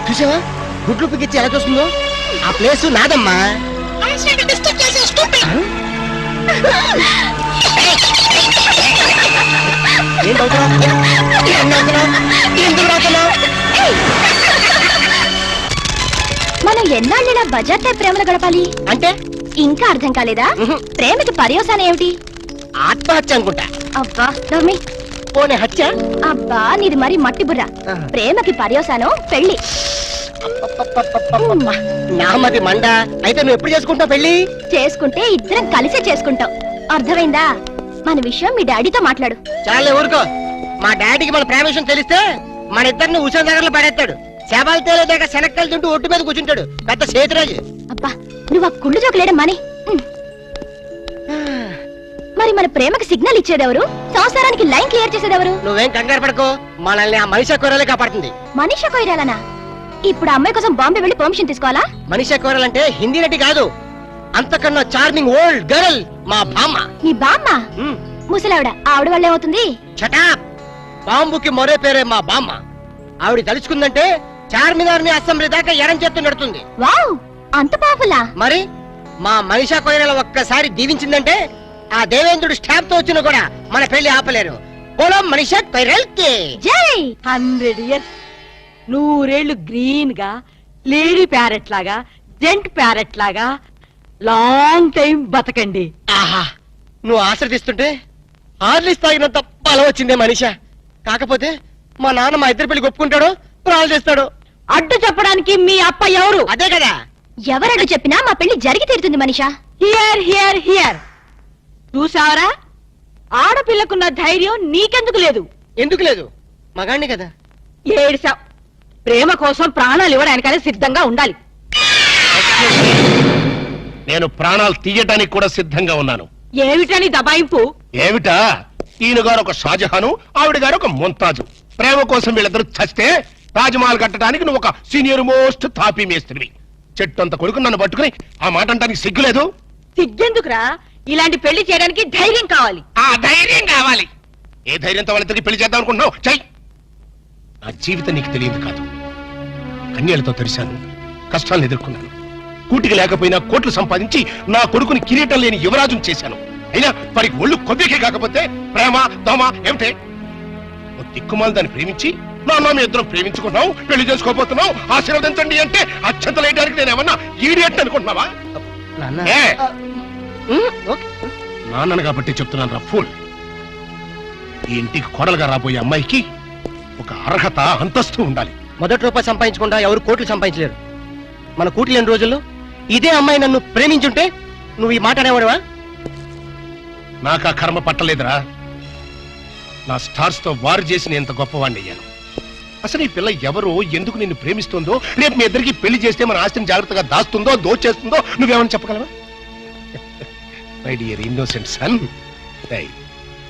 చూసావా గుడ్లు పిగిచ్చి ఎలా చూస్తుందో? ఆ ప్లేస్ నాదమ్మా. మనం ఎన్నాళ్ళైనా బజార్ టైప్ ప్రేమలు గడపాలి అంటే ఇంకా అర్థం కాలేదా? ప్రేమకి పర్యవసానం ఏమిటి? ఆత్మహత్య అనుకుంటా. అబ్బా నవ్మి. పోనీ హత్య? అబ్బా నీది మరి మట్టి బుర్ర. ప్రేమకి పర్యవసానం పెళ్లి. నామది మండ. అయితే నువ్వు ఎప్పుడు చేసుకుంటావు పెళ్లి? చేసుకుంటే ఇద్దరం కలిసే చేసుకుంటాం. అర్థమైందా? మన విషయం మీ డాడీతో మాట్లాడు. చాలే ఊరుకో. మా డాడీకి మన ప్రేమ విషయం తెలిస్తే మన ఇద్దరిని ఉషా నగర్లో పడేస్తాడు. శవాలు తేలేదాక శనక్కలు తింటూ ఒట్టు మీద కూర్చుంటాడు పెద్ద సేతురాజు. అబ్బా నువ్వు ఆ కుళ్ళు జోకులేయడం మాని. మరి మన ప్రేమకి సిగ్నల్ ఇచ్చేదెవరు? సంసారానికి లైన్ క్లియర్ చేసేదెవరు? నువ్వేం కంగారు పడకో. మనల్ని ఆ మనిషి కొరలే కాపాడుతుంది. మనిషి కొయ్యాలనా? ఇప్పుడు అమ్మాయి కోసం బాంబే వెళ్ళి పర్మిషన్ తీసుకోవాలా? మనిషి కోరాలంటే హిందీ నటి కాదు, అంతకన్నా చార్మింగ్ ఓల్డ్ గర్ల్ మా బామ్మ. నీ బామ్మ? ముసలావిడ. ఆవిడ వల్ల ఏమవుతుంది? చటాప్. బాంబుకి మరో పేరే మా బామ్మ. ఆవిడ తలుచుకుందంటే చార్మినార్ ని అసెంబ్లీ దాకా ఎరం చేత్తు నడుతుంది. వావ్ అంత పాపులా? మరి మా మనిషా కొయ్యల ఒక్కసారి దీవించిందంటే ఆ దేవేంద్రుడు స్టాంప్ తో వచ్చినా కూడా మన పెళ్లి ఆపలేరు. పోలో మనిషా కొయ్యల్కి జై. 100 years 100 ఏళ్ళు గ్రీన్ గా, లేడీ ప్యారెట్ లాగా, జెంట్ ప్యారెట్ లాగా లాంగ్ టైం బతకండి. ఆహా నువ్వు ఆశ్రదిస్తుంటే హార్లిస్ తాగినంత బలం వచ్చిందే మనిషా. కాకపోతే మా నాన్న మా ఇద్దరు పెళ్లి ఒప్పుకుంటాడో ప్రాణాలు చేస్తాడు. అడ్డు చెప్పడానికి మీ అప్ప ఎవరు? అదే కదా. ఎవరడ్డు చెప్పినా మా పెళ్లి జరిగి తీరుతుంది మనిషా. Hear hear hear. చూసావరా? ఆడపిల్లకున్న ధైర్యం నీకెందుకు లేదు? ఎందుకు లేదు? మగాణ్ణి కదా. ఏడిసావ్. ప్రేమ కోసం ప్రాణాలు ఇవ్వడానికనే సిద్ధంగా ఉండాలి. నేను ప్రాణాలు తీయటానికి కూడా సిద్ధంగా ఉన్నాను. ఏమిటని దబాయింపు? ఏమిటా? ఈయన గారు ఒక షాజహాను, ఆవిడ గారు ఒక ముంతాజు. ప్రేమ కోసం వీళ్ళిద్దరు చస్తే తాజ్మహల్ కట్టడానికి నువ్వు ఒక సీనియర్ మోస్ట్ తాపీ మేస్త్రివి. చెట్టు అంత కొడుకు నన్ను పట్టుకుని ఆ మాట అంటానికి సిగ్గులేదు? సిగ్గెందుకురా? ఇలాంటి పెళ్లి చేయడానికి ధైర్యం కావాలి. ఆ ధైర్యం కావాలి. ఏ ధైర్యంతో వాళ్ళిద్దరికి పెళ్లి చేద్దాం అనుకుంటున్నావు? చెయ్. నా జీవితం నీకు తెలియదు కాదు. కన్యలతో తెరిశాను, కష్టాలను ఎదుర్కొన్నాను. కూటికి లేకపోయినా కోట్లు సంపాదించి నా కొడుకుని కిరీటం లేని యువరాజును చేశాను. అయినా వారికి ఒళ్ళు కొద్దికే కాకపోతే ప్రేమ దోమ ఏమిటే? దిక్కుమాలు దాన్ని ప్రేమించి నాన్న మీ ఇద్దరం ప్రేమించుకున్నావు, పెళ్లి చేసుకోబోతున్నావు, ఆశీర్వదించండి అంటే అత్యంతలు వేయడానికి నేను ఏమన్నా ఈడియట్ అనుకుంటున్నావా? నాన్నను కాబట్టి చెప్తున్నాను రా ఫూల్. ఈ ఇంటికి కోడలుగా రాబోయే అమ్మాయికి ఒక అర్హత అంతస్తు ఉండాలి. మొదటి రూపాయి సంపాదించకుండా ఎవరు కోట్లు సంపాదించలేరు. మన కూటి లేని రోజుల్లో ఇదే అమ్మాయి నన్ను ప్రేమించుంటే నువ్వు ఈ మాట అనేవాడువా? నాకు ఆ కర్మ పట్టలేదురా. నా స్టార్స్ తో వారు చేసి నేను ఎంత గొప్పవాణ్ణి అయ్యాను. అసలు ఈ పిల్ల ఎవరో, ఎందుకు నిన్ను ప్రేమిస్తుందో, రేపు మీ ఇద్దరికి పెళ్లి చేస్తే మన ఆస్తిని జాగ్రత్తగా దాస్తుందో దోచేస్తుందో నువ్వేమని చెప్పగలవా? మై డియర్ ఇన్నోసెంట్ సన్,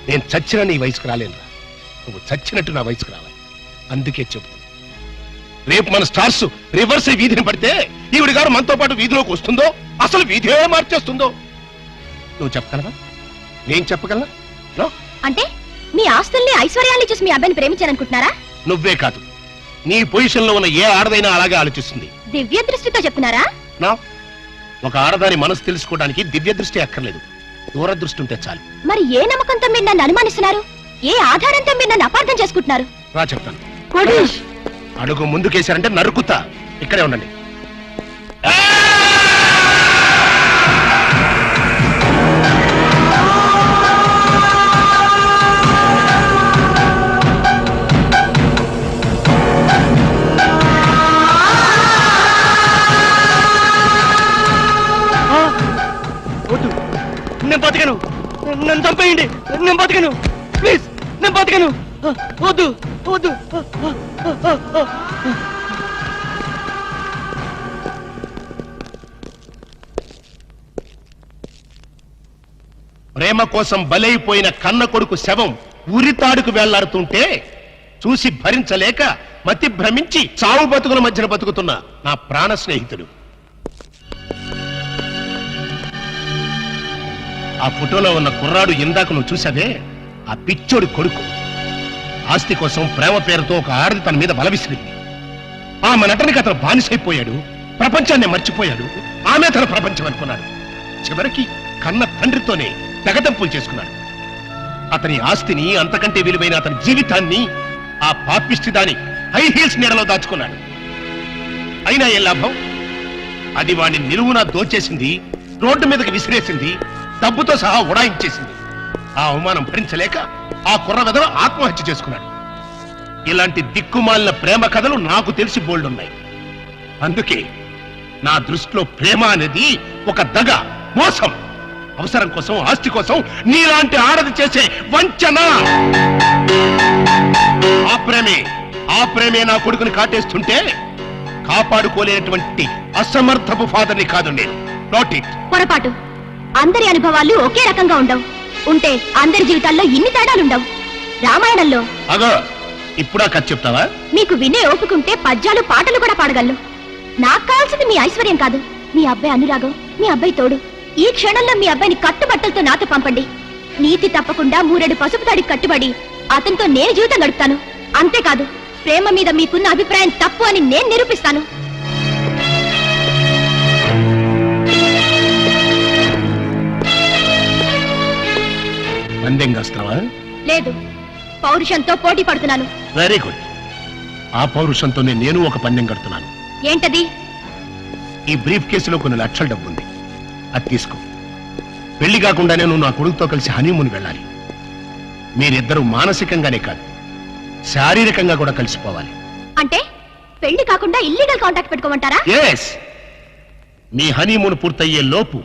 నేను చచ్చిన నీ వయసుకు రాలేను. నువ్వు చచ్చినట్టు నా వయసుకు రావాలి. అందుకే చెబుతున్నా, రేపు మన స్టార్స్ రివర్స్ వీధిని పడితే ఈవిడి గారు మనతో పాటు వీధిలోకి వస్తుందో, అసలు వీధే మార్చేస్తుందో నువ్వు చెప్పగలవా? నేను చెప్పగలనా? అంటే మీ ఆస్తుల్ని ఐశ్వర్యాన్ని చూసి మీ అబ్బాయిని ప్రేమించాలనుకుంటున్నారా? నువ్వే కాదు, నీ పొజిషన్ లో ఉన్న ఏ ఆడదైనా అలాగే ఆలోచిస్తుంది. దివ్య దృష్టితో చెప్తున్నారా? నా ఒక ఆడదాని మనసు తెలుసుకోవడానికి దివ్య దృష్టి అక్కర్లేదు, దూరదృష్టి ఉంటే చాలు. మరి ఏ నమ్మకంతో మీరు నన్ను అనుమానిస్తున్నారు? ఏ ఆధారంతో మీరు నన్ను అపార్థం చేసుకుంటున్నారు? రా చెప్తాను. అడుగు ముందుకేశారంటే నరుకుతా. ఇక్కడే ఉండండి. వద్దు, నేను బతకను. నన్ను చంపేయండి. నేను బతకను. ప్లీజ్, నేను బతకను. వద్దు వద్దు. ప్రేమ కోసం బలైపోయిన కన్న కొడుకు శవం ఉరితాడుకు వెళ్లాడుతుంటే చూసి భరించలేక మతి భ్రమించి చావు బతుకుల మధ్యన బతుకుతున్న నా ప్రాణ స్నేహితుడు. ఆ ఫోటోలో ఉన్న కుర్రాడు ఇందాక నువ్వు చూసావే, ఆ పిచ్చోడి కొడుకు. ఆస్తి కోసం ప్రేమ పేరుతో ఒక ఆడది తన మీద బలవిసిరింది. ఆమె నటనకి అతను బానిసైపోయాడు, ప్రపంచాన్ని మర్చిపోయాడు. ఆమె తన ప్రపంచం అనుకున్నాడు. చివరికి కన్న తండ్రితోనే తెగతంపులు చేసుకున్నాడు. అతని ఆస్తిని, అంతకంటే విలువైన అతని జీవితాన్ని ఆ పాపిష్టి దాని హై హీల్స్ నీడలో దాచుకున్నాడు. అయినా ఏ లాభం? అది వాడిని నిలువునా దోచేసింది, రోడ్డు మీదకి విసిరేసింది, డబ్బుతో సహా ఉడాయించేసింది. ఆ అవమానం భరించలేక ఆ కుర్ర వెధవ ఆత్మహత్య చేసుకున్నాడు. ఇలాంటి దిక్కుమాలిన ప్రేమ కథలు నాకు తెలిసి బోల్డున్నాయి. అందుకే నా దృష్టిలో ప్రేమ అనేది ఒక దగ, మోసం, అవసరం కోసం, ఆస్తి కోసం నీలాంటి ఆడది చేసే వంచన. ఆ ప్రేమే నా కొడుకుని కాటేస్తుంటే కాపాడుకోలేనటువంటి అసమర్థపు ఫాదర్ని కాదు నేను. Not it. పొరపాటు. అందరి అనుభవాలు ఒకే రకంగా ఉండవు. ఉంటే అందరి జీవితాల్లో ఇన్ని తేడాలుండవు. రామాయణంలో అగో ఇప్పుడా కథ చెప్తావా? మీకు వినే ఓపుకుంటే పద్యాలు పాటలు కూడా పాడగలను. నాకు కావాల్సింది మీ ఐశ్వర్యం కాదు, మీ అబ్బాయి అనురాగం, మీ అబ్బాయి తోడు. ఈ క్షణంలో మీ అబ్బాయిని కట్టుబట్టలతో నాతో పంపండి. నీతి తప్పకుండా 3 పసుపు తాడికి కట్టుబడి అతనితో నేను జీవితం గడుపుతాను. అంతేకాదు, ప్రేమ మీద మీకున్న అభిప్రాయం తప్పు అని నేను నిరూపిస్తాను. పందెం కాస్తావా? లేదు, పౌరుషంతో పోటీ పడుతున్నాను. Very good. ఆ పౌరుషంతోనే నేను ఒక పందెం కడుతున్నాను. ఏంటది? ఈ బ్రీఫ్ కేసులో కొన్ని లక్షల డబ్బు ఉంది, అది తీసుకో. పెళ్లి కాకుండానే నువ్వు నా కొడుకుతో కలిసి హనీమూన్ వెళ్ళాలి. మీరిద్దరూ మానసికంగానే కాదు, శారీరకంగా కూడా కలిసిపోవాలి. అంటే పెళ్లి కాకుండా ఇల్లీగల్ కాంటాక్ట్ పెట్టుకోమంటారా? ఎస్. మీ హనీమూన్ పూర్తయ్యే లోపు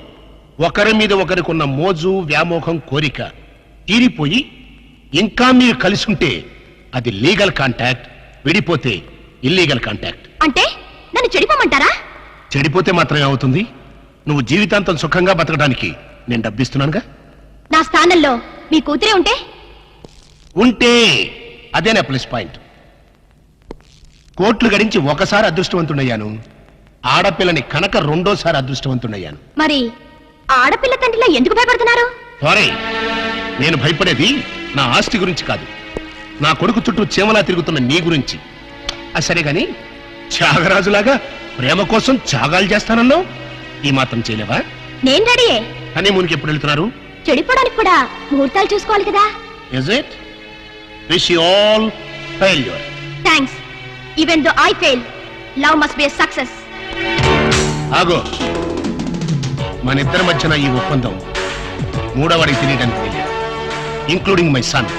ఒకరి మీద ఒకరికున్న మోజు, వ్యామోహం, కోరిక తీరిపోయి ఇంకా మీరు కలిసి ఉంటే అది లీగల్ కాంటాక్ట్, విడిపోతే ఇల్లీగల్ కాంటాక్ట్. అంటే నన్ను చెడిపోమంటారా? చెడిపోతే మాత్రమే అవుతుంది. నువ్వు జీవితాంతం సుఖంగా బతకడానికి నేను డబ్బిస్తున్నానుగా. నా స్థానంలో మీ కూతురే ఉంటే అదే నా ప్లస్ పాయింట్. కోట్లు గడించి ఒకసారి అదృష్టవంతుడయ్యాను, ఆడపిల్లని కనుక 2వ సారి అదృష్టవంతుడయ్యాను. మరి ఆడపిల్ల తండ్రిలా ఎందుకు భయపడుతున్నారు? సారీ, నేను భయపడేది నా ఆస్తి గురించి కాదు, నా కొడుకు చుట్టూ చీమలా తిరుగుతున్న నీ గురించి. సరే గాని, త్యాగరాజులాగా ప్రేమ కోసం త్యాగాలు చేస్తానన్నావు, ఈ మాత్రం చేయలేవా? నేను రెడీయే. హనీమూన్కి ఎప్పుడు వెళ్తున్నారు? చెడిపోవడానికి కూడా ముహూర్తాలు చూసుకోవాలి కదా. Is it? Wish you all failure. Thanks. Even though I fail, love must be a success. ఆగో, మన ఇద్దరి మధ్యన ఈ ఒప్పందం 3వవాడికి తెలియడానికి తెలియదు, ఇంక్లూడింగ్ మై సన్.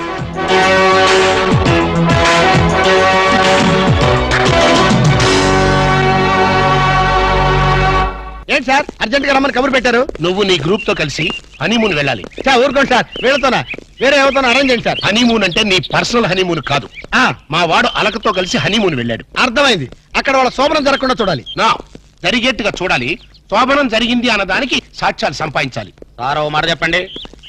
ఏంటి సార్ అర్జెంట్ గా రమ్మని కబురు పెట్టారు? నువ్వు నీ గ్రూప్ తో కలిసి హనీమూన్ వెళ్ళాలి. సార్ ఊరుకోండి సార్, వీళ్ళతోనా వేరే ఎవరితోనా అరేంజ్ చేయండి సార్. హనీమూన్ అంటే నీ పర్సనల్ హనీమూన్ కాదు. ఆ, మా వాడు అలకతో కలిసి హనీమూన్ వెళ్ళాడు. అర్థమైంది. అక్కడ వాళ్ళ శోభనం జరగకుండా చూడాలి. నా జరిగేట్టుగా చూడాలి. శోభనం జరిగింది అన్నదానికి సాక్ష్యాలు సంపాదించాలి. సార్ ఓ మాట చెప్పండి,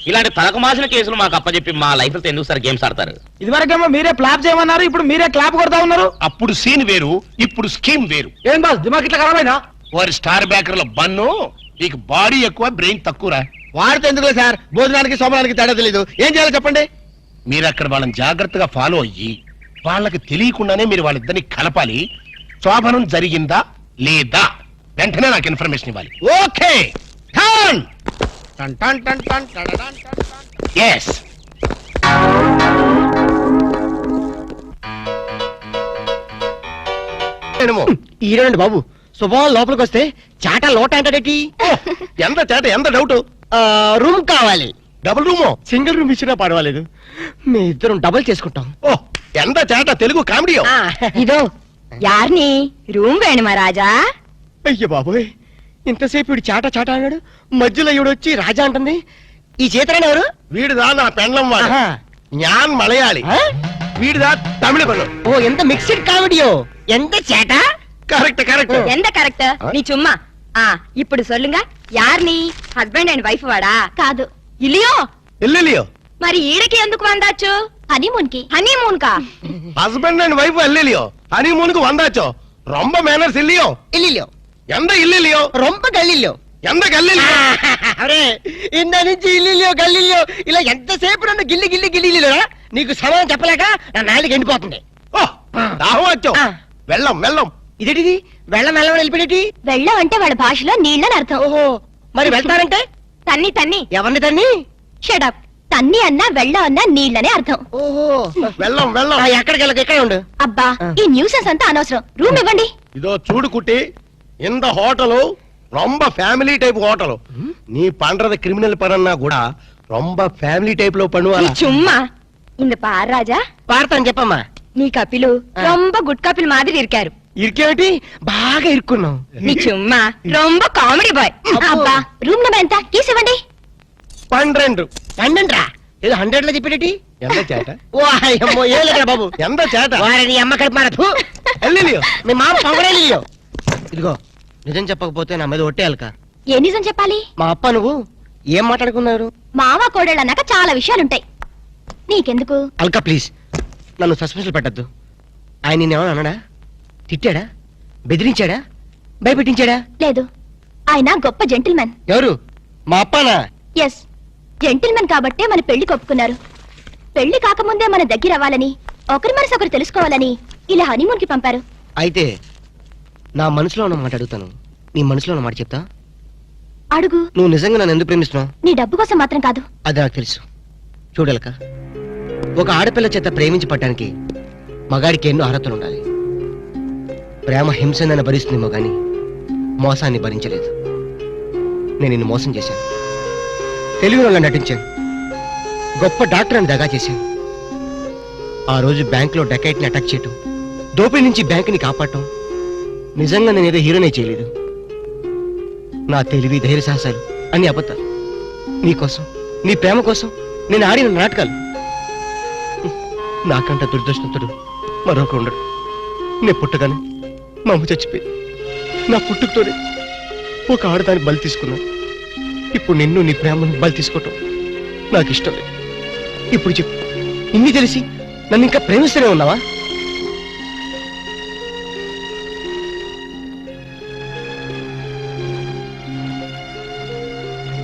ఇలాంటి తలకు మాసిన కేసులు మాకు అప్పచెప్పి మా లైఫ్ తో ఎందుకు సార్ గేమ్స్ ఆడతారు? ఇదివరకేమో మీరే క్లాప్ చేయమన్నారు, ఇప్పుడు మీరే క్లాప్ కొడతా ఉన్నారు. అప్పుడు సీన్ వేరు, ఇప్పుడు స్కీమ్ వేరు. ఏం బాస్ దిమాగ్ ఇట్లా ఖరాబైనా? వారి స్టార్ బ్యాకర్ల బన్ను, నీకు బాడీ ఎక్కువ, బ్రెయిన్ తక్కువరా. వాడితే ఎందుకు సార్, భోజనానికి శోభనానికి తేడా తెలీదు. ఏం చేయాలో చెప్పండి. మీరు అక్కడ వాళ్ళని జాగ్రత్తగా ఫాలో అయ్యి వాళ్ళకి తెలియకుండానే మీరు వాళ్ళిద్దరిని కలపాలి. శోభనం జరిగిందా లేదా వెంటనే నాకు ఇన్ఫర్మేషన్ ఇవ్వాలి. ఓకే. టన్ టన్ టన్ టన్ టన్ టడడన్ టన్ టన్. ఎస్. ఈరోండి బాబు, శుభం లోపలికి వస్తే చాట లోట అంటాడేటి? ఎంత చాట, ఎంత డౌట్. రూమ్ కావాలి. డబుల్ రూమో? సింగిల్ రూమ్ ఇచ్చినా పర్వాలేదు, మీ ఇద్దరం డబుల్ చేసుకుంటాం. ఓ, ఎంత చేట తెలుగు కామెడీ. ఇదో యార్ని రూమ్ వేణుమా రాజా. అయ్య బాబోయ్, ఇంతసేపు వీడు చాట చాట అన్నాడు, మధ్యలో ఈవిడ వచ్చి రాజా అంటుంది. ఈ చేతరాని ఎవరు? వీడిదా నా పెండ్లం వాడు. ఆహా. జ్ఞాన్ మలయాళి. ఆ? వీడిదా తమిళ పడు. ఓ, ఎంత మిక్స్డ్ కామెడీయో. ఎంత చేట. Correct correct. ఎంత కరెక్ట్ నీ చుమ్మా. ఇప్పుడు సొల్లుగా యార్ని హస్బెండ్ అండ్ వైఫ్ వాడా? కాదు. ఇలియో ఎల్లెలియో. మరి ఈడకి ఎందుకు వందాచ్చు? హనీమూన్ కి. హనీమూన్ కా? హస్బెండ్ అండ్ వైఫ్ ఎల్లెలియో. హనీమూన్ కు వందాచో. రొంబ మేనర్స్ ఇల్లియో. ఇల్లిలో ఎంత ఇల్లియో. రొంప గల్లిలో. ఎంత గల్లీలు అరే ఇంద నుంచి ఇల్లు గల్లీలో ఇలా ఎంతసేపు నన్ను గిల్లి గిల్లి గిల్లిరా నీకు సమయం చెప్పలేక నా నాలుగు ఎండిపోతుంది. ఓ, దాహం వచ్చావు. ఆ. వెళ్ళం వెళ్ళం. ఇదేటిది వెళ్ళం వెళ్ళం వెళ్ళిపోయేటి? వెళ్ళం అంటే వాళ్ళ భాషలో నీళ్ళని అర్థం. ఓహో, మరి వెళ్తారంటే తన్ని తన్ని ఎవరిని తన్ని? షడప్. తన్ని అన్నా వెళ్ళం అన్నా నీళ్ళనే అర్థం. ఓహో, వెళ్ళం వెళ్ళం. ఎక్కడికి వెళ్ళక ఎక్కడ ఉండు. అబ్బా ఈ న్యూసెన్స్ అంతా అనవసరం. రూమ్ ఇవ్వండి. இதோ சூடு குட்டி இந்த ஹோட்டலு ரொம்ப ఫ్యామిలీ టైప్ హోటల్. நீ பண்றது கிரிமினல் பணம்னா கூட ரொம்ப ఫ్యామిలీ టైప్ లో பண்ணுவாங்க. சும்மா இந்த பார் ராஜா, పాడతాను చెప్పమ్మా. நீ கப்பிலு ரொம்ப குட் கப்பில் மாதிரி இருக்காரு. ఇరికేమిటి బాగా ఇరుక్కున్నావు. நீ சும்மா ரொம்ப కామెడీ బాయ్. అబ్బా రూమ్ నెంబర్ ఎంత? కీస్ ఇవ్వండి. 12 పండండ్రా ఏదో 100 లో చెప్పేటి. ఎంత చేట ఓ అయ్యమ్మో ఏం లేదా బాబు. ఎంత చేట వారిని అమ్మ కలిపి మారదు. ఎల్లిలియో మీ మామ పొగడేలియో. ఇదిగో నిజం చెప్పకపోతే నా మీద ఒట్టేయాలక. ఏ నిజం చెప్పాలి? మా అప్ప నువ్వు ఏం మాట్లాడుకున్నారు? మావ కోడళ్ళు అన్నాక చాలా విషయాలుంటాయి. నీకెందుకు? అల్కా ప్లీజ్ నన్ను సస్పెన్షన్ పెట్టద్దు. ఆయన నిన్నేమన్నా అన్నాడా? తిట్టాడా? బెదిరించాడా? భయపెట్టించాడా? లేదు, ఆయన గొప్ప జెంటిల్మెన్. ఎవరు? మా అప్పనా? ఎస్, జెంటిల్మెన్ కాబట్టే మన పెళ్లి కొప్పుకున్నారు. పెళ్లి కాకముందే మన దగ్గర అవ్వాలని, ఒకరి మనసు ఒకరు తెలుసుకోవాలని ఇలా హనీమూన్ కి పంపారు. అయితే నా మనసులో ఉన్న మాట అడుగుతాను. నీ మనసులో ఉన్న మాట చెప్తా. అడుగు. నువ్వు నిజంగా నన్ను ఎందుకు ప్రేమిస్తున్నావు? నీ డబ్బు కోసం మాత్రం కాదు. అది నాకు తెలుసు. చూడలక, ఒక ఆడపిల్ల చేత ప్రేమించి పట్టడానికి మగాడికి ఎన్నో అర్హతలు ఉండాలి. ప్రేమ హింసనని భరిస్తుందేమో గాని మోసాన్ని భరించలేదు. నేను నిన్ను మోసం చేశాను, తెలివిన వాళ్ళని నటించాను, గొప్ప డాక్టర్ అని దగా చేశాను. ఆ రోజు బ్యాంకులో డకైట్ని అటాక్ చేయటం, దోపిడీ నుంచి బ్యాంకుని కాపాడటం, నిజంగా నేనేదో హీరోనే చేయలేదు. నా తెలివి ధైర్య సాహసాలు అన్ని అబద్ధాలు. నీకోసం, నీ ప్రేమ కోసం నేను ఆడిన నాటకాలు. నాకంట దురదృష్టంతుడు మరొక ఉండడు. నేను పుట్టగానే మా అమ్మ చచ్చిపోయింది. నా పుట్టుకతోనే ఒక ఆడదానికి బలి తీసుకున్నాను. ఇప్పుడు నిన్ను, నీ ప్రేమను బలి తీసుకోవటం నాకు ఇష్టం లేదు. ఇప్పుడు చెప్పు, ఇన్ని తెలిసి నన్ను ఇంకా ప్రేమిస్తూనే ఉన్నావా?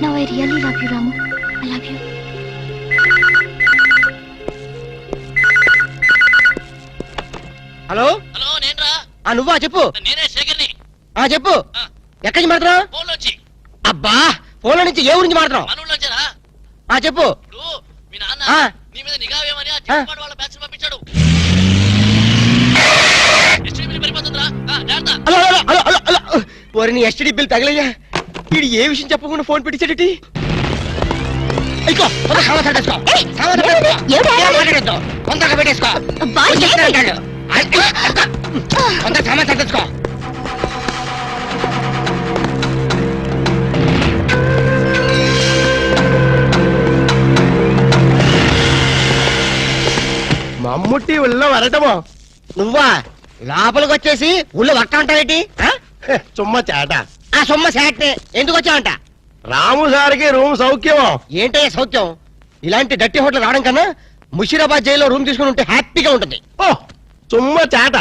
Now I really love you, Ramu. I love you. Hello hello నేనురా. నువ్వా? చెప్పు. నేనే శేఖర్ని. చెప్పు. ఎక్కడి నుంచి మాట్లాడుతున్నావు? ఫోన్లోంచి. అబ్బా, ఫోన్లో నుంచి ఏ ఊరి నుంచి మాట్లాడుతున్నావు? మనూళ్ళొచ్చారా? చెప్పు. ఇప్పుడు మీ నాన్న ఆ. నీ మీద నిఘా వేయమని ఆ చిన్నపాటి వాళ్ళ బ్యాచ్ పంపించాడు. ఎస్టీడీ బిల్ పెరిగిపోతుందిరా. జాగ్రత్త. Hello hello hello hello hello. ఓరి నీ ఎస్టీడీ బిల్ తగలయ్యా. వీడు ఏ విషయం చెప్పకుండా ఫోన్ పెట్టించాడటి. ఏమిటి? తొందరగా పెట్టేసుకో. అబ్బా, ఏంటి? తొందర సామాన్ సర్దేసుకో. మమ్ముట్టి ఉள்ள వరటమో. నువ్వా లోపలికి వచ్చేసి ఊళ్ళో వక్క ఉంటావేటి? చుమ్మ చేట. ఆ సొమ్మ శాట్నే ఎందుకు వచ్చావంట? రాము సార్కి రూమ్ సౌఖ్యమో. ఏంటయ్యా సౌఖ్యం? ఇలాంటి డట్టి హోటల్ రావడం కన్నా ముషీరాబాద్ జైల్లో రూమ్ తీసుకుని ఉంటే హ్యాపీగా ఉంటుంది. ఓ, చుమ్మ చేట.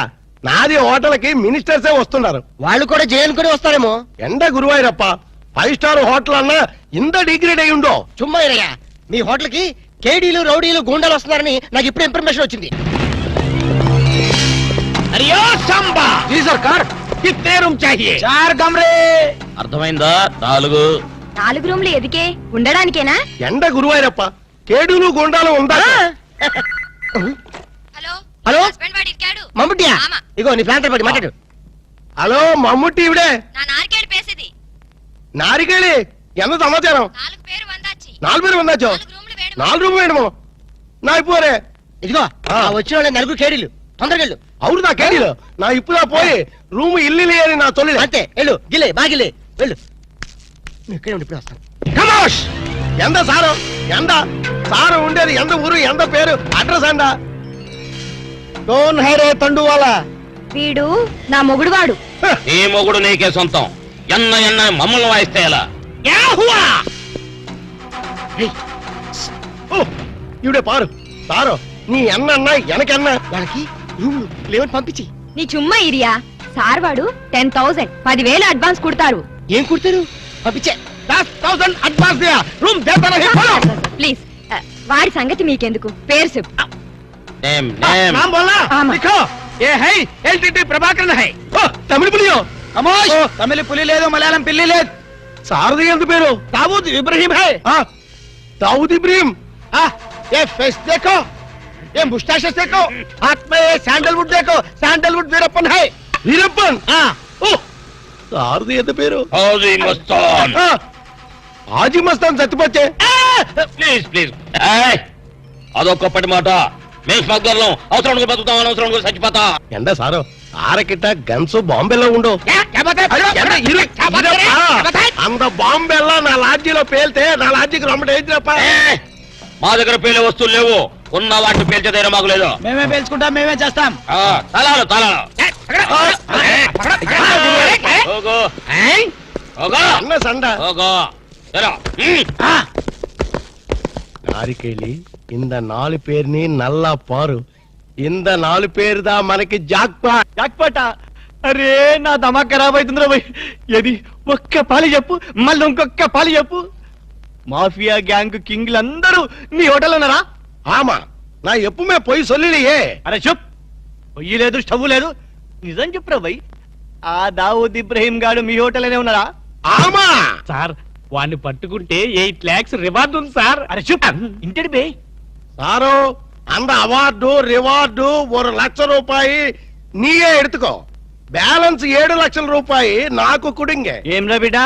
నాది హోటల్కి మినిస్టర్సే వస్తున్నారు. వాళ్ళు కూడా జైలుకొని వస్తారేమో. ఎండ గురువాయూరప్ప 5 స్టార్ హోటల్ అన్నా ఇంత డిగ్రేడ్ అయి ఉండో. చుమ్మా ఇరయ్యా, మీ హోటల్ కి కేడీలు రౌడీలు గూండాలు వస్తున్నారని నాకు ఇప్పుడు ఇన్ఫర్మేషన్ వచ్చింది. అరియో సంబా. జీ సర్కార్, కిత్నే రూమ్ చాహియే? 4 కమరే. అర్థమైందా? 4. 4 రూమ్లు ఎదికే ఉండడానికేనా? ఎండ గురువాయూరప్ప, కేడులు గుండాలు ఉందా? హలో హలో హస్బెండ్ వాడి ఇరికాడు. మమ్ముట్టియా? ఆమా. ఇగో నీ ప్లాంటర్ పడి మాట్లాడు. హలో మమ్ముట్టి ఇవిడే. నా నారికేడు పేసేది. నారికేళి ఎంత సమాచారం? 4 పేరు వందాచి. 4 పేరు ఉందాచో. 4 రూమ్లు వేడు. 4 రూమ్ వేయడము నా ఇప్పుడే. ఇదిగో వచ్చిన వాళ్ళ నలుగురు కేడీలు, తొందరగా వెళ్ళు. అవును నా కేడీలు నా ఇప్పుడా పోయి రూమ్ ఇల్లు అని నా తొలి. అంతే వెళ్ళు, గిల్లే బాగిలే వెళ్ళు. నువ్వు ఇక్కడే ఉండి ఇప్పుడు వస్తాను. కమోష్. ఎంత సారు? ఎంత సారు ఉండేది? ఎంత ఊరు? ఎంత పేరు? అడ్రస్ అంట? డోన్ హైరే తండువాల. వీడు నా మొగుడువాడు. ఈ మొగుడు నీకే సొంతం. ఎన్న ఎన్న మమ్మల్ని వాయిస్తే ఎలా? ఓ, ఇవిడే పారు. సారు నీ అన్న ఎనకన్నా వాళ్ళకి రూమ్ లేవని పంపించి. నీ చుమ్మా ఇరియా. సార్ వాడు 10,000 10,000 అడ్వాన్స్ కుడతారు. ఏం కుడతారు? పంపించే 10,000 అడ్వాన్స్ दिया रूम देता नहीं बोलो ప్లీజ్ వాడి సంగతి మీకెందుకు పేరు చెప్పు నేమ్ నేమ్ नाम बोलना आमा। लिखो ये है एलटीटी प्रभाकरन है तमिल पुलियो అమోష్ తమిళ పులి లేదు మలయాళం పిల్లి లేదు सारदी ఎంత పేరు दाऊद इब्राहिम है दाऊद इब्राहिम ये फेस देखो ये मुस्टैचेस देखो हाथ में ये सैंडलवुड देखो सैंडलवुड वीरप्पन है वीरप्पन ओ सारदी ఎంత పేరు హౌజీ మస్తాన్ హాజీ మస్తాన్ చచ్చిపోతే ప్లీజ్ ప్లీజ్ అదొక్కప్పటి మాట మేము స్మగ్లర్లం అవసరం బతుకుతాం అనవసరం చచ్చిపోతా ఎండ సారు ఆరకిట్ట గన్స్ బాంబేలో ఉండు అంత బాంబేలో నా లాడ్జీలో పేల్తే నా లాడ్జీకి రమ్మట ఏంటిరప్ప మా దగ్గర పేలే వస్తువులు లేవు ఉన్న వాటిని పేల్చేదైనా మాకు లేదు మేమే పేల్చుకుంటాం మేమే చేస్తాం తలాలు తలాలు ಹೋಗೋ ಹೋಗೋ అన్న సండ ಹೋಗೋ చలో யாருக்கேளி இந்த 4 பேர்ని నల్ల పారు இந்த 4 పేరు దా మనకి జాక్పా జాక్పాట అరే నా దమా ఖరాబ్ అవుతుందిరా భయ్ ఏది ఒక్క పాలి చెప్పు మళ్ళీ ఇంకొక్క పాలి చెప్పు మాఫియా గ్యాంగ్ కింగ్లందరూ నీ హోటల్ ఉన్నారా ఆమా నా ఎప్పుమే పోయి సొల్లిలియే అరే చెప్ పొయ్యి లేదు స్టవ్ లేదు నిజం చెప్పురా భయ్ ఆ దావూద్ ఇబ్రహీం గాడు మీ హోటల్ అనే ఉన్నారా ఆమా సార్ వాడిని పట్టుకుంటే 8 lakhs రివార్డ్ ఉంది సార్. అరే చెప్ ఇంటడి బే సారు அந்த అవార్డు రివార్డు 1 లక్ష రూపాయి నీయే ఎడుతుకో బ్యాలెన్స్ 7 లక్షల రూపాయి నాకు కుడింగే ఏం రా బిడ్డ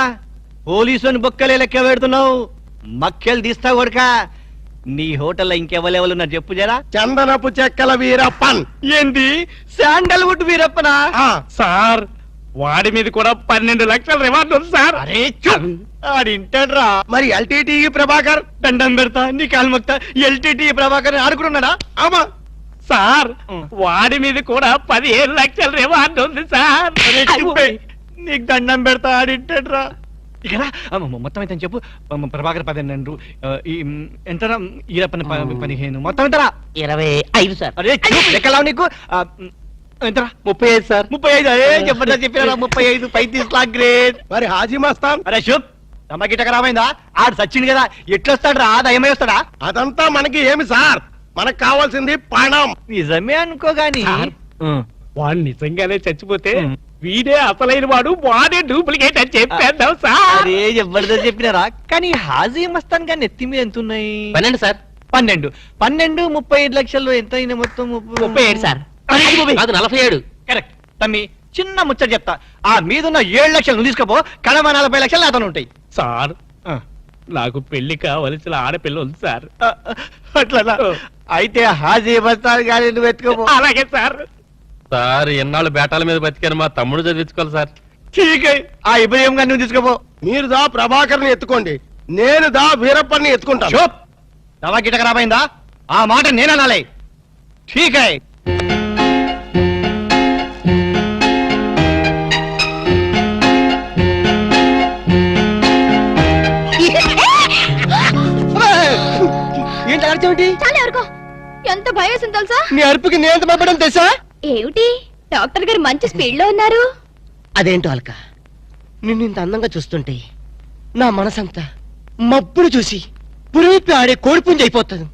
పోలీసుని బొక్కలే లెక్క పెడుతున్నావు మక్కెలు తీస్తావు కొడుక నీ హోటల్లో ఇంకెవరెవరు ఉన్నారు చెప్పు జరా చందనపు చెక్కల వీరప్పన్ ఏంది శాండల్వుడ్ వీరప్పనా సార్ వాడి మీద కూడా 12 లక్షల రివార్డ్ ఉంది సార్. అరే చూప్ ఆడింటాడ్రా మరి ఎల్టీటీ ప్రభాకర్ దండం పెడతా నీ కాలు మొక్తా ఎల్టీటీ ప్రభాకర్ ఆడుకున్నాడా ఆమా సార్ వాడి మీద కూడా 15 లక్షల రివార్డ్ ఉంది సార్. అరే చూపే నీకు దండం పెడతా ఆడింటాడ్రా ఇక మొత్తం అయితే చెప్పు ప్రభాకర్ 12 ఎంతరా ఈరప్పని 15 మొత్తం ఎంతరా 25 సార్. అరే చూప్ లెక్కలావు నీకు ఎంతరా 35 సార్. 35 అరే చెప్పండి చెప్పినా 35 35 లాక్ గ్రేట్ మరి హాజీ మస్తాన్ అరే శుభ్ తమకిట ఖరాబైందా ఆడు సచ్చింది కదా ఎట్లొస్తాడు రా దయమై వస్తాడా అదంతా మనకి ఏమి సార్ మనకు కావాల్సింది పణం నిజమే అనుకో గాని సార్, వాడు నిజంగానే చచ్చిపోతే వీడే అసలైన వాడు వాడే డూప్లికేట్ అని చెప్పేద్దాం సార్. అరే జబర్దస్త్ చెప్పినారా కానీ హాజీ మస్తాన్ గాని ఎత్తి మీద ఎంత ఉన్నాయి 12 సార్. 12 35 లక్షల్లో ఎంత అయినా మొత్తం 37 సార్. కాదు 47. కరెక్ట్ తమ్మి చిన్న ముచ్చట చెప్తా ఆ మీదున్న 7 లక్షలు నువ్వు తీసుకోపో కడమ 40 లక్షలు నాతో ఉంటాయి సార్ నాకు పెళ్లి కావలసిన ఆడపిల్ల ఉంది సార్. అట్లా అయితే హాజీ మస్తాన్ గాని నువ్వు ఎత్తుకోపో అలాగే సార్. సార్ ఎన్నాళ్ళు బేటాల మీద బతికాను మా తమ్ముడు చదివించుకోవాలి సార్. ఠీక్ ఆ ఇబ్రహీం గాని నువ్వు తీసుకోపో మీరు దా ప్రభాకర్ని ఎత్తుకోండి నేను దా వీరప్పన్ని ఎత్తుకుంటాను చూప్ దవా గిట ఖరాబైందా ఆ మాట నేననాలే ఠీక్ హై ఏంటి అర్థమేంటి చాలా ఎవరికో ఎంత భయం వేసింది తెలుసా నీ అరుపుకి నేను ఎంత భయపడడం తెలుసా ఏమిటి డాక్టర్ గారు మంచి స్పీడ్ లో ఉన్నారు అదేంటో అల్క నిన్ను ఇంత అందంగా చూస్తుంటే నా మనసంతా మబ్బులు చూసి పురివిప్పి ఆడే కోడిపుంజి అయిపోతుంది.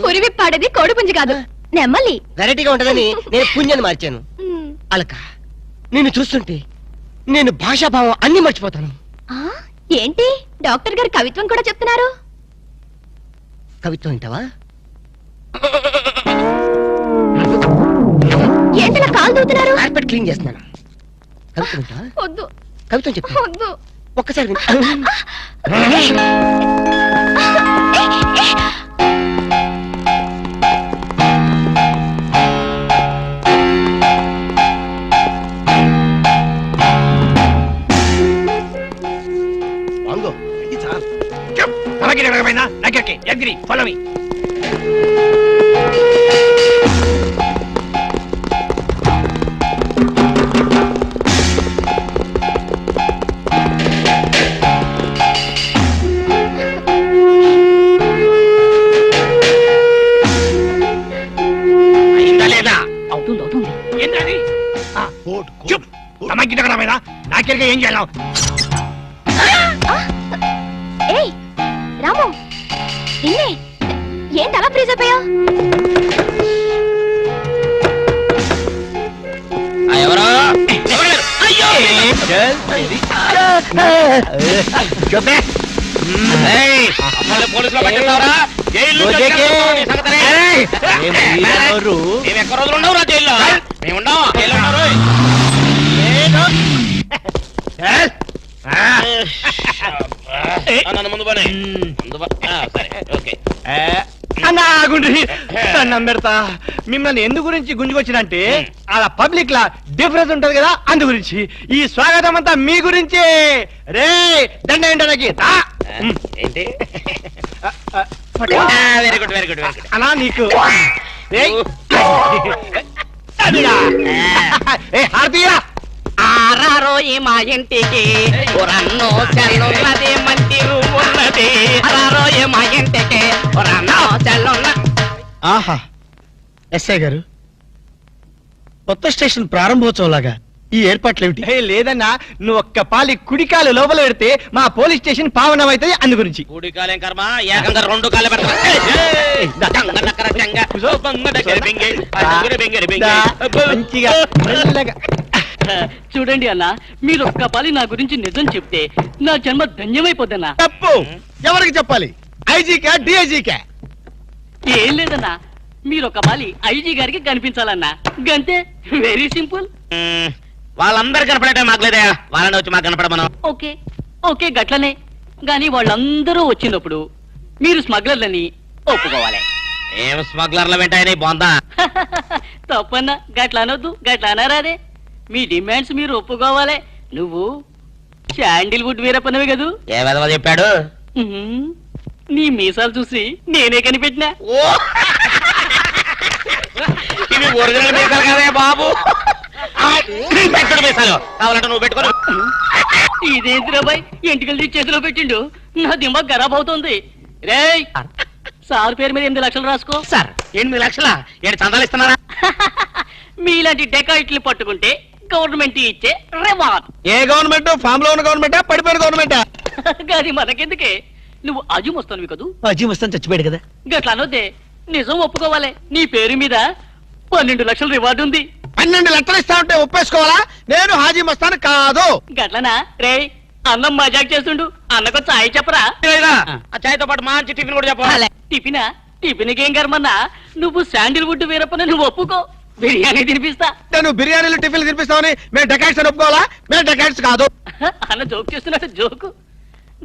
పురివిప్పాడేది కోడిపుంజి కాదు నెమ్మలి వెరైటీగా ఉంటదని నేను పుంజని మార్చాను. అలక నిన్ను చూస్తుంటే నేను భాషాభావం అన్ని మర్చిపోతాను. ఆ, ఏంటి డాక్టర్ గారు కవిత్వం కూడా చెప్తున్నారు కవిత్వం వింటావా? ఏంటిలా కాలు దూతున్నారు కార్పెట్ క్లీన్ చేస్తున్నాను. కవిత్వం వింటావా? వద్దు కవిత్వం చెప్తా వద్దు ఒక్కసారి వింటా. వాంగో ఇది సార్ దవా గిట ఖరాబైందా దగ్గరికి ఎగ్రి ఫాలో మీ అయిందా లేదా? ఏంటది కోట్ చూప్ అమ్మాయినా నాకెరగా ఏం చేయాలి ఏయ్ రాము నిన్నే ఏంటి అలా ఫ్రీజ్ అయిపోయావు? ఎవరో పోలీసులో పట్టిస్తావరా? జైలు ఎక్కడ రోజులు ఉండవు రా జైల్లో? మేము ఉండవు జైల్లో ఉన్నారు. నన్ను ముందు పని సరే ఓకే. దండం పెడతా. మిమ్మల్ని ఎందు గురించి గుంజుకొచ్చినంటే అలా పబ్లిక్ లా డిఫరెన్స్ ఉంటది కదా, అందు గురించి. ఈ స్వాగతం అంతా మీ గురించి. రే దండ ఏంటనకి ఏంటి? Very good very good very good. అలా నీకు హారతీయరా. ఆరారో ఈ మా ఇంటికి రన్నో చెల్లున్నది మంచి రూమ్ ఉన్నది. ఆరారో ఈ మా ఇంటికి రన్నో చెల్లున్న. ఆహా ఎస్ఐ గారు, కొత్త స్టేషన్ ప్రారంభోత్సవం లాగా ఈ ఏర్పాట్లు ఏమిటి? లేదన్నా, నువ్వు ఒక్క పాలి కుడికాలు లోపల పెడితే మా పోలీస్ స్టేషన్ పావనం అవుతుంది, అందు గురించి. కూడి కాలేం కర్మ, ఏకంగా రెండు కాలే మంచిగా మెల్లగా. చూడండి అన్న, మీరు ఒక్క పాలి నా గురించి నిజం చెప్తే నా జన్మ ధన్యమైపోద్దన్నా. తప్పు ఎవరికి చెప్పాలి? ఐజీకా డిఐజీకా? ఏం లేదన్నా, మీరు ఒక పాలి ఐజీ గారికి కనిపించాలన్నా, గంతే. Very simple. వాళ్ళందరూ కనపడటం మాకు లేదా? వాళ్ళని వచ్చి మాకు కనపడమను. ఓకే ఓకే గట్లనే. గాని వాళ్ళందరూ వచ్చినప్పుడు మీరు స్మగ్లర్లని ఒప్పుకోవాలి. ఏం స్మగ్లర్ల వెంటాయని బాగుందా? తప్పన్నా, గట్ల అనొద్దు, గట్ల అనరాదే. మీ డిమాండ్స్ మీరు ఒప్పుకోవాలి. నువ్వు శాండిల్వుడ్ వీరప్పనవి కదూ? ఏ విధవ చెప్పాడు? నీ మీసాలు చూసి నేనే కనిపెట్టినా. ఇవి ఒరిజినల్ మీసాలు కదే బాబు. పెట్టడు మీసాలు కావాలంటే నువ్వు పెట్టుకో. ఇదేంటి రాబాయ్, ఎంటికలు తీసి చేతిలో పెట్టిండు. నా దిమాగ్ ఖరాబ్ అవుతుంది. రేయ్, సార్ పేరు మీద 8 లక్షలు రాసుకో. సార్ 8 లక్షల ఏడు చందాలు ఇస్తున్నారా? మీలాంటి డెకాయిట్లు పట్టుకుంటే గవర్నమెంట్ ఇచ్చే రివార్డ్. ఏ గవర్నమెంట్? ఫామ్ లో ఉన్న గవర్నమెంటా, పడిపోయిన గవర్నమెంటా? అది మనకెందుకే, నువ్వు అజీమ్ వస్తాను కదూ. అజీమ్ వస్తాను చచ్చిపోయాడు కదా. గట్లా అనొద్దే, నిజం ఒప్పుకోవాలి. నీ పేరు మీద 12 లక్షల రివార్డు ఉంది. 12 లక్షలు ఇస్తా ఉంటే ఒప్పేసుకోవాలా? నేను హాజీ మస్తాను కాదు. గట్లనా? రేయ్, అన్నం మజాక్ చేస్తుండు, అన్నకు చాయ్ చెప్పరా? ఆ చాయ్తో పాటు మంచి టిఫిన్ కూడా చెప్పాలి. టిఫినా? టిఫిన్కి ఏం కర్మన్నా, నువ్వు శాండిల్వుడ్ వీరప్పని నువ్వు ఒప్పుకో, బిర్యానీ తినిపిస్తా. నువ్వు బిర్యానీలు టిఫిన్లు తినిపిస్తావని మేము డెకాట్స్ అని ఒప్పుకోవాలా? మేము డెకాట్స్ కాదు. అన్న జోక్ చేస్తున్నాడు, జోకు.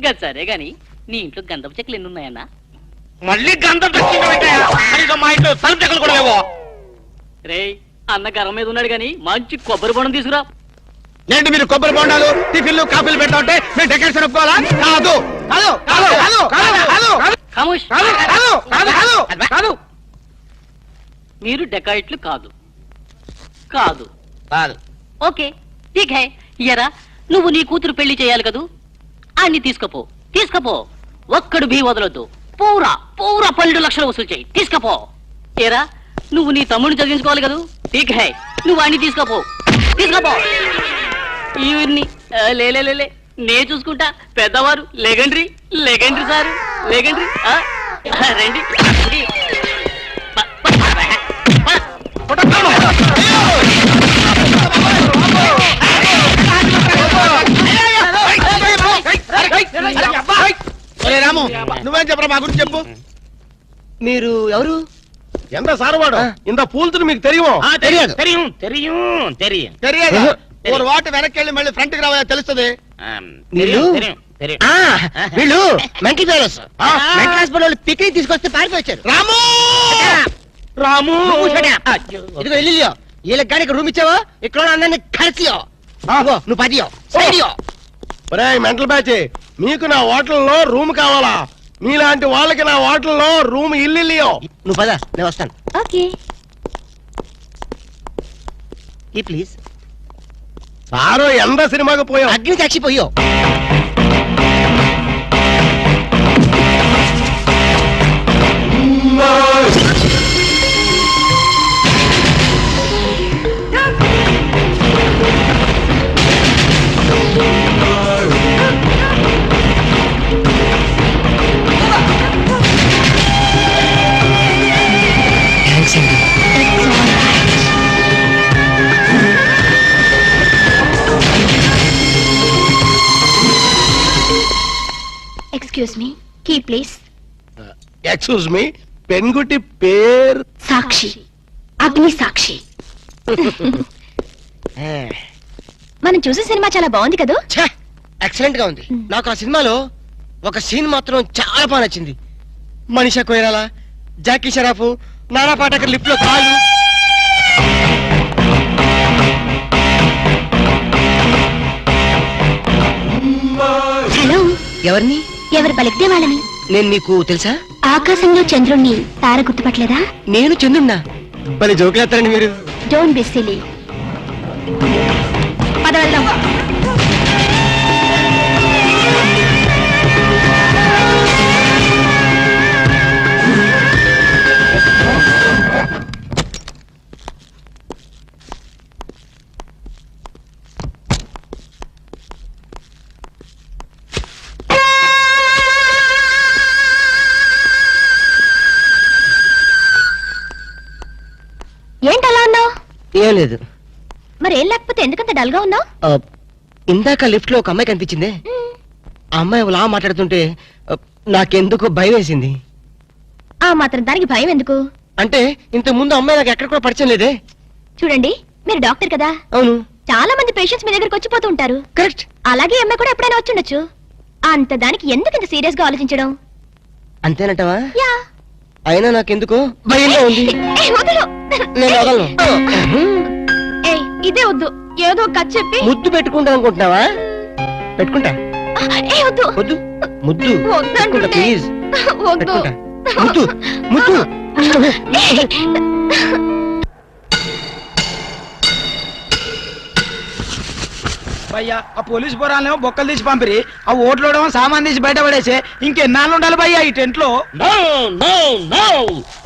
గది సరే గాని, నీ ఇంట్లో గంధపు చెక్కలు ఎన్ని ఉన్నాయన్నా? మళ్ళీ గంధం మా ఇంట్లో సరుపు చెక్కలు కూడా లేవో. రేయ్, అన్న గరం మీద ఉన్నాడు గాని మంచి కొబ్బరి బొండం తీసుకురా. ఏంటి మీరు కొబ్బరి బొండాలు టిఫిన్లు కాఫీలు పెట్టా ఉంటే మేము డెకాట్స్ అని ఒప్పుకోవాలా? కాదు కాదు కాదు కాదు కాదు కాదు ఖమోష్. కాదు కాదు కాదు కాదు. మీరు డెకాయిట్లు కాదు. కాదు కాదు. ఓకే ఠీక్ హై. ఎరా, నువ్వు నీ కూతురు పెళ్లి చేయాలి కదూ, అన్ని తీసుకపో. తీసుకపో, ఒక్కడు భీ వదలొద్దు. పూరా పూరా 12 లక్షలు వసూలు చేయి. తీసుకపో. ఏరా, నువ్వు నీ తమ్ముడిని చదివించుకోవాలి కదూ. ఠీక్ హై, నువ్వు అన్ని తీసుకపో. తీసుకపో. ఈవిడ్ని లేలే నే చూసుకుంటా. పెద్దవారు లెగండ్రీ లెగండ్రీ సార్ లెగండ్రీ. రండి. రాము, నువ్వేం చెప్పరా మా గురించి చెప్పు. మీరు ఎవరు? ఎంత సారవాడు ఇంత పూల్తులు మీకు తెలియమో? తెలియదు. తెలియదు. ఒక వాటి వెనక్కి వెళ్ళి మళ్ళీ ఫ్రంట్ కి రావాలని తెలుస్తుంది. వీళ్ళు వీళ్ళు మెంటల్ ఫెలోస్. మెంటల్ హాస్పిటల్ వాళ్ళు పిక్నిక్ తీసుకొస్తే పారిపోయారు. రాము రాము ఇదిగో ఇల్లు వీళ్ళకి కానీ రూమ్ ఇచ్చావో ఇక్కడ అందరినీ కలిసియో. నువ్వు 10 సైడియో. మెంటల్ బ్యాచ్, మీకు నా హోటల్లో రూమ్ కావాలా? మీలాంటి వాళ్ళకి నా హోటల్లో రూమ్ ఇల్లు. నువ్వు పద, నేను వస్తాను. ఓకే. ఈ ప్లీజ్. సారో ఎంత సినిమాకి పోయావు? అగ్ని సాక్షిపోయో. Excuse me key please. Excuse me, పెన్గుటి పేరు సాక్షి, అగ్ని సాక్షి. మనం చూసే సినిమా చాలా బాగుంది కదా. ఎక్సలెంట్ గా ఉంది. నాకు ఆ సినిమాలో ఒక సీన్ మాత్రం చాలా బాగా నచ్చింది. మనీషా కొయిరాలా, జాకీ షరాఫ్, నానా పాటకర్ లిఫ్ట్ లో కాళ్ళు. హలో, ఎవరిని? ఎవరు పలికితే వాళ్ళని. నేను నీకు తెలుసా? ఆకాశంలో చంద్రుణ్ణి తార గుర్తుపట్టలేదా? నేను చంద్రున్నా. పని జోకులేస్తారండి మీరు. Don't be silly. పద వెళ్దాం. ఏంటలా ఉన్నావు? ఏం లేదు. మరేం లేకపోతే ఎందుకంత డల్ గా ఉన్నావు? ఇందాక లిఫ్ట్ లో ఒక అమ్మాయి కనిపించిందే. ఆ అమ్మాయి అలా మాట్లాడుతుంటే నాకెందుకు భయం వేసింది. ఆ మాత్రం దానికి భయం ఎందుకు? అంటే ఇంత ముందు అమ్మాయి నాకు ఎక్కడ కూడా పరిచయం లేదే. చూడండి, మీరు డాక్టర్ కదా. అవును. చాలా మంది పేషెంట్స్ మీ దగ్గరకు వచ్చిపోతూ ఉంటారు. కరెక్ట్. అలాగే ఈ అమ్మాయి కూడా ఎప్పుడైనా వచ్చుండొచ్చు. అంత దానికి ఎందుకు ఇంత సీరియస్ గా ఆలోచించడం? అంతేనంటవా? యా. అయినా నాకెందుకు భయంగా ఉంది. వదలు. నేను వదలను. ఏయ్, ఇదే వద్దు. ఏదో ఒక కథ చెప్పి ముద్దు పెట్టుకుంటా అనుకుంటున్నావా? పెట్టుకుంటా. వద్దు వద్దు. ముద్దు పెట్టుకుంటా ప్లీజ్. వద్దు. పెట్టుకుంటా. ముద్దు ముద్దు. భయ్యా, ఆ పోలీస్ పోరాలేమో బొక్కలు తీసి పంపిరి, ఆ ఓట్లోడేమో సామాన్ తీసి బయట పడేసే. ఇంకెన్నాళ్ళు ఉండాలి భయ్యా ఈ టెంట్ లో? నో నో నో,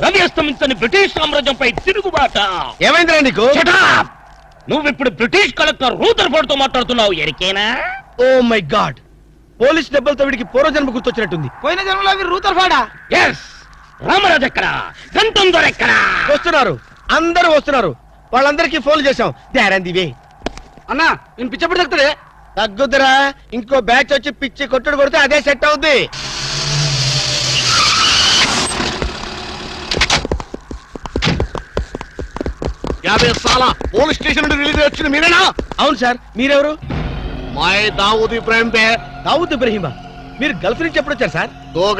రవి అస్తమించని బ్రిటిష్ సామ్రాజ్యంపై తిరుగుబాట. ఏమైందిరా నీకు? Shut up! నువ్వు ఇప్పుడు బ్రిటిష్ కలెక్టర్ రూదర్ఫోర్డ్ తో మాట్లాడుతున్నావు. ఎరికేనా? ఓ మై గాడ్, పోలీస్ దెబ్బలతో వీడికి పూర్వజన్మ గుర్తొచ్చినట్టుంది. పోయిన జన్మలో అవి రూతర్ఫాడా? ఎస్. రామరాజు ఎక్కడా? గంతం దొరెక్కడా? వస్తున్నారు, అందరూ వస్తున్నారు. వాళ్ళందరికీ ఫోన్ చేశాం. They are on the way. అన్నా, నేను పిచ్చప్పుడు తగ్గుతాడే. తగ్గుతురా, ఇంకో బ్యాచ్ వచ్చి పిచ్చి కొట్టుడు కొడితే అదే సెట్ అవుద్ది. పోలీస్ స్టేషన్ నుండి రిలీజ్ వచ్చింది మీరేనా? అవును సార్, మీరెవరు? మై దావూద్ ఇబ్రాహిం పే. దావుద్ ఇబ్రహీమా, మీరు గల్ఫ్ నుంచి ఎప్పుడు వచ్చారు సార్? 2